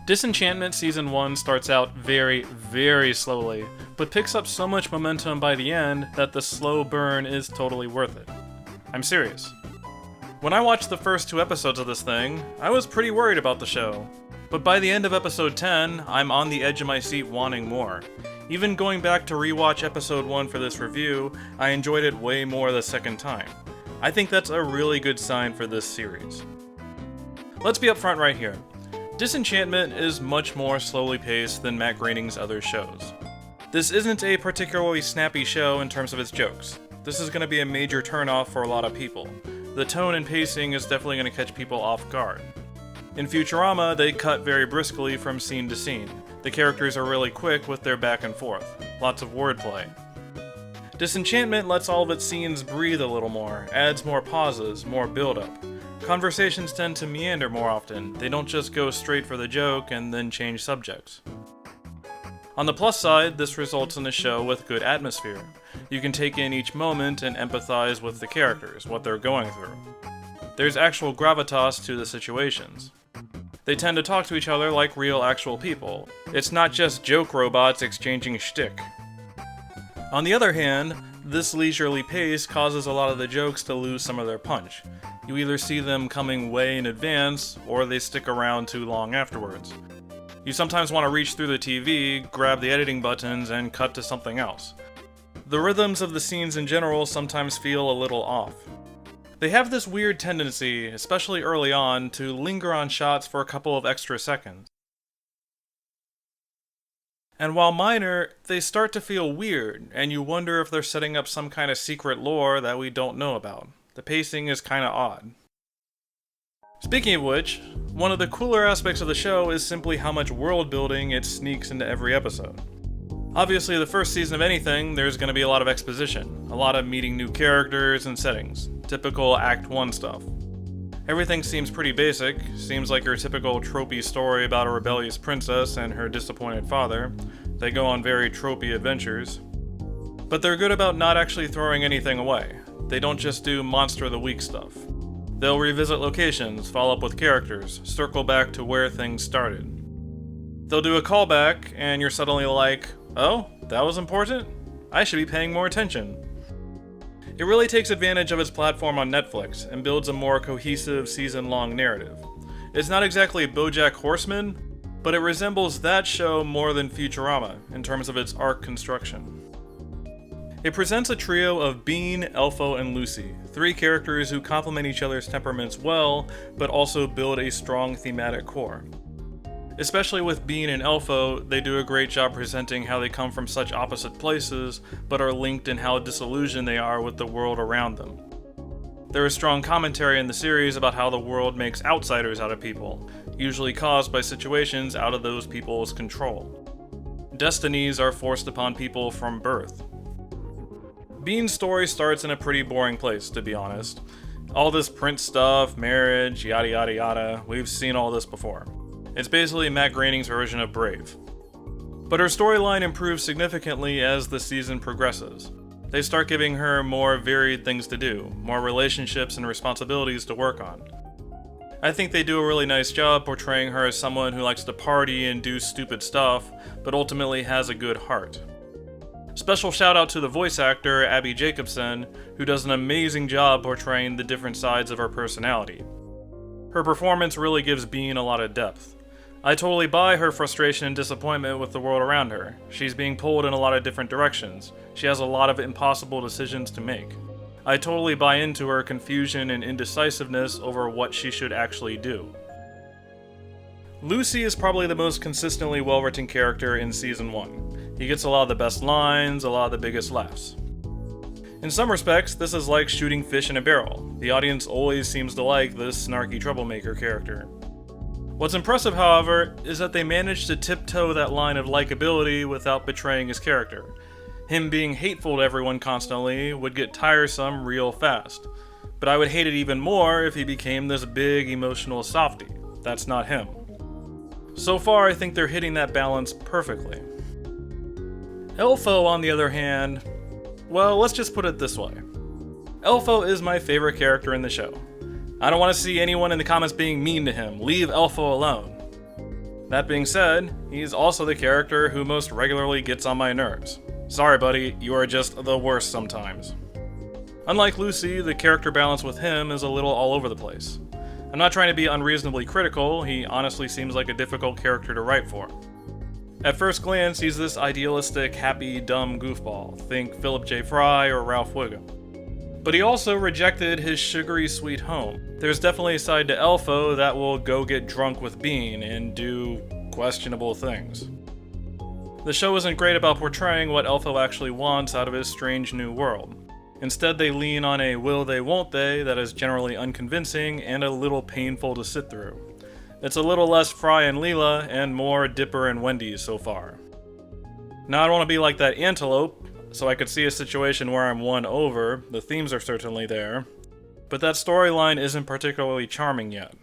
Disenchantment Season 1 starts out very, very slowly, but picks up so much momentum by the end that the slow burn is totally worth it. I'm serious. When I watched the first 2 episodes of this thing, I was pretty worried about the show. But by the end of episode 10, I'm on the edge of my seat wanting more. Even going back to rewatch episode 1 for this review, I enjoyed it way more the second time. I think that's a really good sign for this series. Let's be upfront right here. Disenchantment is much more slowly paced than Matt Groening's other shows. This isn't a particularly snappy show in terms of its jokes. This is going to be a major turnoff for a lot of people. The tone and pacing is definitely going to catch people off guard. In Futurama, they cut very briskly from scene to scene. The characters are really quick with their back and forth. Lots of wordplay. Disenchantment lets all of its scenes breathe a little more, adds more pauses, more build-up. Conversations tend to meander more often. They don't just go straight for the joke and then change subjects. On the plus side, this results in a show with good atmosphere. You can take in each moment and empathize with the characters, what they're going through. There's actual gravitas to the situations. They tend to talk to each other like real actual people. It's not just joke robots exchanging shtick. On the other hand, this leisurely pace causes a lot of the jokes to lose some of their punch. You either see them coming way in advance, or they stick around too long afterwards. You sometimes want to reach through the TV, grab the editing buttons, and cut to something else. The rhythms of the scenes in general sometimes feel a little off. They have this weird tendency, especially early on, to linger on shots for a couple of extra seconds. And while minor, they start to feel weird, and you wonder if they're setting up some kind of secret lore that we don't know about. The pacing is kinda odd. Speaking of which, one of the cooler aspects of the show is simply how much world building it sneaks into every episode. Obviously, the first season of anything, there's going to be a lot of exposition, a lot of meeting new characters and settings, typical Act 1 stuff. Everything seems pretty basic, seems like your typical tropey story about a rebellious princess and her disappointed father. They go on very tropey adventures. But they're good about not actually throwing anything away. They don't just do Monster of the Week stuff. They'll revisit locations, follow up with characters, circle back to where things started. They'll do a callback, and you're suddenly like, oh, that was important? I should be paying more attention. It really takes advantage of its platform on Netflix, and builds a more cohesive season-long narrative. It's not exactly BoJack Horseman, but it resembles that show more than Futurama, in terms of its arc construction. It presents a trio of Bean, Elfo, and Luci, 3 characters who complement each other's temperaments well, but also build a strong thematic core. Especially with Bean and Elfo, they do a great job presenting how they come from such opposite places, but are linked in how disillusioned they are with the world around them. There is strong commentary in the series about how the world makes outsiders out of people, usually caused by situations out of those people's control. Destinies are forced upon people from birth. Bean's story starts in a pretty boring place, to be honest. All this Prince stuff, marriage, yada yada yada, we've seen all this before. It's basically Matt Groening's version of Brave. But her storyline improves significantly as the season progresses. They start giving her more varied things to do, more relationships and responsibilities to work on. I think they do a really nice job portraying her as someone who likes to party and do stupid stuff, but ultimately has a good heart. Special shout out to the voice actor, Abby Jacobson, who does an amazing job portraying the different sides of her personality. Her performance really gives Bean a lot of depth. I totally buy her frustration and disappointment with the world around her. She's being pulled in a lot of different directions. She has a lot of impossible decisions to make. I totally buy into her confusion and indecisiveness over what she should actually do. Luci is probably the most consistently well-written character in Season 1. He gets a lot of the best lines, a lot of the biggest laughs. In some respects, this is like shooting fish in a barrel. The audience always seems to like this snarky troublemaker character. What's impressive, however, is that they managed to tiptoe that line of likability without betraying his character. Him being hateful to everyone constantly would get tiresome real fast. But I would hate it even more if he became this big emotional softie. That's not him. So far, I think they're hitting that balance perfectly. Elfo, on the other hand, well, let's just put it this way. Elfo is my favorite character in the show. I don't want to see anyone in the comments being mean to him. Leave Elfo alone. That being said, he's also the character who most regularly gets on my nerves. Sorry buddy, you are just the worst sometimes. Unlike Luci, the character balance with him is a little all over the place. I'm not trying to be unreasonably critical, he honestly seems like a difficult character to write for. At first glance, he's this idealistic, happy, dumb goofball. Think Philip J. Fry or Ralph Wiggum. But he also rejected his sugary sweet home. There's definitely a side to Elfo that will go get drunk with Bean and do questionable things. The show isn't great about portraying what Elfo actually wants out of his strange new world. Instead, they lean on a will they won't they that is generally unconvincing and a little painful to sit through. It's a little less Fry and Leela and more Dipper and Wendy's so far. Now I don't want to be like that antelope, so I could see a situation where I'm won over, the themes are certainly there, but that storyline isn't particularly charming yet.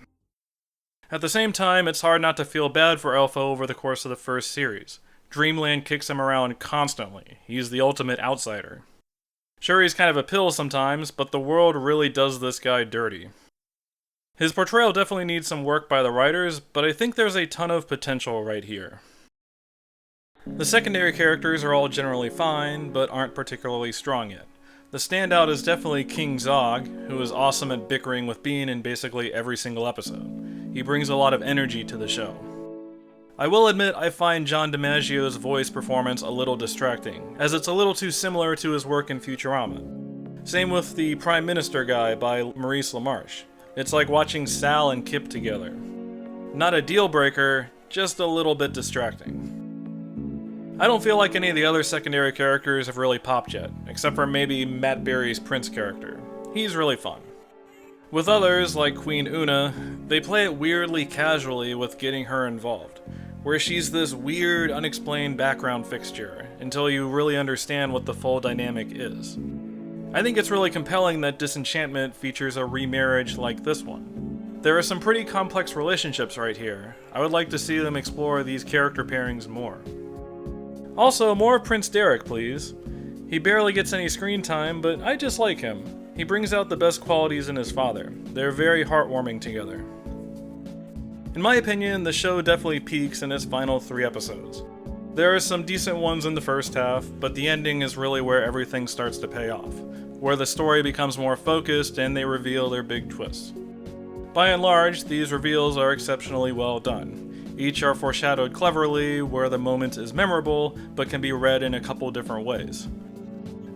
At the same time, it's hard not to feel bad for Elfo over the course of the first series. Dreamland kicks him around constantly. He's the ultimate outsider. Sure, he's kind of a pill sometimes, but the world really does this guy dirty. His portrayal definitely needs some work by the writers, but I think there's a ton of potential right here. The secondary characters are all generally fine, but aren't particularly strong yet. The standout is definitely King Zog, who is awesome at bickering with Bean in basically every single episode. He brings a lot of energy to the show. I will admit I find John DiMaggio's voice performance a little distracting, as it's a little too similar to his work in Futurama. Same with the Prime Minister guy by Maurice LaMarche. It's like watching Sal and Kip together. Not a deal breaker, just a little bit distracting. I don't feel like any of the other secondary characters have really popped yet, except for maybe Matt Berry's Prince character. He's really fun. With others, like Queen Una, they play it weirdly casually with getting her involved, where she's this weird, unexplained background fixture, until you really understand what the full dynamic is. I think it's really compelling that Disenchantment features a remarriage like this one. There are some pretty complex relationships right here. I would like to see them explore these character pairings more. Also, more Prince Derek, please. He barely gets any screen time, but I just like him. He brings out the best qualities in his father. They're very heartwarming together. In my opinion, the show definitely peaks in its final 3 episodes. There are some decent ones in the first half, but the ending is really where everything starts to pay off, where the story becomes more focused and they reveal their big twists. By and large, these reveals are exceptionally well done. Each are foreshadowed cleverly, where the moment is memorable, but can be read in a couple different ways.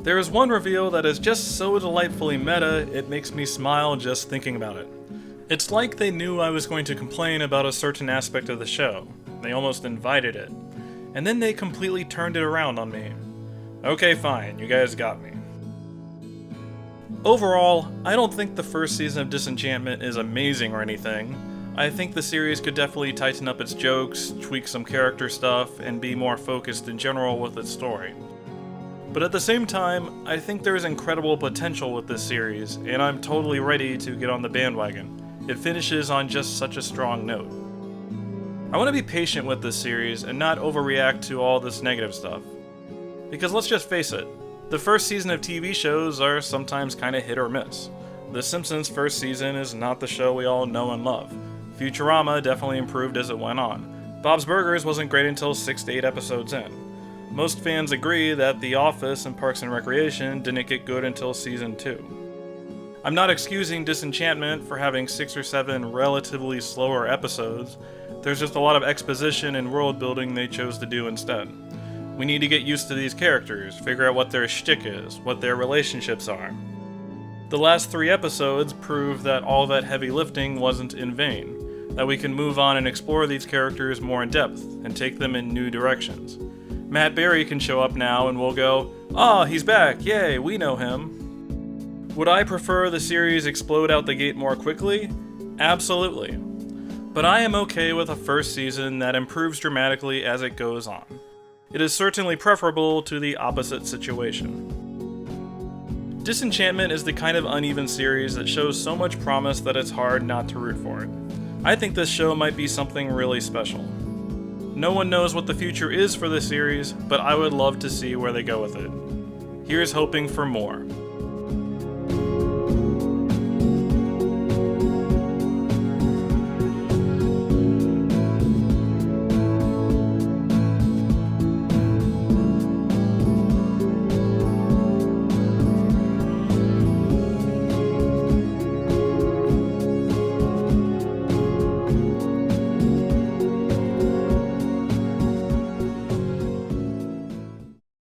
There is one reveal that is just so delightfully meta, it makes me smile just thinking about it. It's like they knew I was going to complain about a certain aspect of the show. They almost invited it. And then they completely turned it around on me. Okay, fine, you guys got me. Overall, I don't think the first season of Disenchantment is amazing or anything. I think the series could definitely tighten up its jokes, tweak some character stuff, and be more focused in general with its story. But at the same time, I think there is incredible potential with this series, and I'm totally ready to get on the bandwagon. It finishes on just such a strong note. I want to be patient with this series and not overreact to all this negative stuff. Because let's just face it, the first season of TV shows are sometimes kinda hit or miss. The Simpsons' first season is not the show we all know and love. Futurama definitely improved as it went on. Bob's Burgers wasn't great until 6 to 8 episodes in. Most fans agree that The Office and Parks and Recreation didn't get good until season 2. I'm not excusing Disenchantment for having 6 or 7 relatively slower episodes. There's just a lot of exposition and world building they chose to do instead. We need to get used to these characters, figure out what their shtick is, what their relationships are. The last 3 episodes prove that all that heavy lifting wasn't in vain, that we can move on and explore these characters more in depth and take them in new directions. Matt Berry can show up now and we'll go, "Ah, he's back, yay, we know him." Would I prefer the series explode out the gate more quickly? Absolutely. But I am okay with a first season that improves dramatically as it goes on. It is certainly preferable to the opposite situation. Disenchantment is the kind of uneven series that shows so much promise that it's hard not to root for it. I think this show might be something really special. No one knows what the future is for this series, but I would love to see where they go with it. Here's hoping for more.